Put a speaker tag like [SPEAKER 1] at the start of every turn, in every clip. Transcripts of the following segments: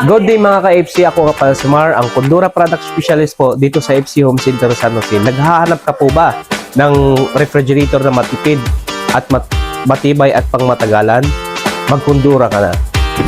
[SPEAKER 1] Good day mga ka-FC, ako nga pala si Mar, ang Kondura Product Specialist po dito sa FC Home Center San Jose. Naghahanap ka po ba ng refrigerator na matipid at matibay at pangmatagalan? Mag-Kondura ka na.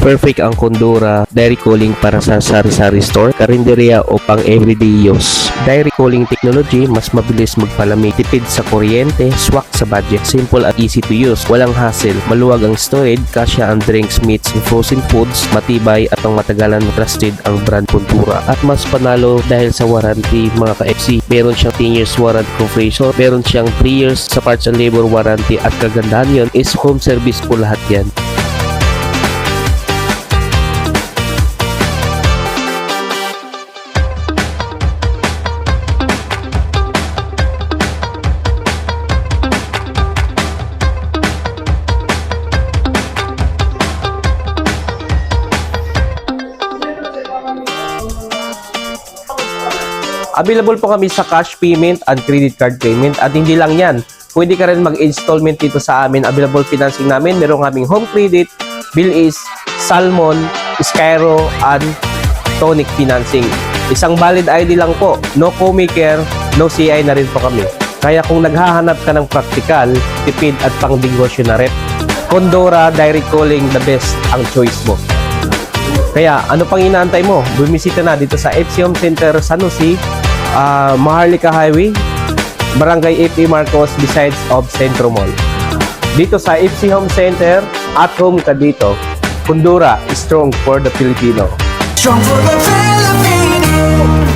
[SPEAKER 1] Perfect ang Kondura Dairy Cooling para sa sari-sari store, karinderya o pang everyday use. Dairy Cooling technology, mas mabilis magpalamig, tipid sa kuryente, swak sa budget, simple at easy to use, walang hassle, maluwag ang storage, kasya ang drinks, meats, and frozen foods, matibay at ang matagalan, trusted ang brand Kondura. At mas panalo dahil sa warranty mga ka-FC, meron siyang 10 years warranty compressor, meron siyang 3 years sa parts and labor warranty, at kagandahan yun is home service po lahat yan. Available po kami sa cash payment at credit card payment, at hindi lang yan. Pwede ka rin mag-installment dito sa amin. Available financing namin. Meron kaming home credit, Bilis, Salmon, Skyro, and Tonic financing. Isang valid ID lang po. No co-maker, no CI na rin po kami. Kaya kung naghahanap ka ng practical, tipid at pang-negosyo na rin, Kondura Dairy Cooling, the best ang choice mo. Kaya ano pang inaantay mo? Bumisita na dito sa FC Home Center San Jose, Maharlika Highway, Barangay FA Marcos, besides of Centro Mall. Dito sa FC Home Center, at home ka dito. Kondura, strong for the Filipino.
[SPEAKER 2] Strong for the Filipino.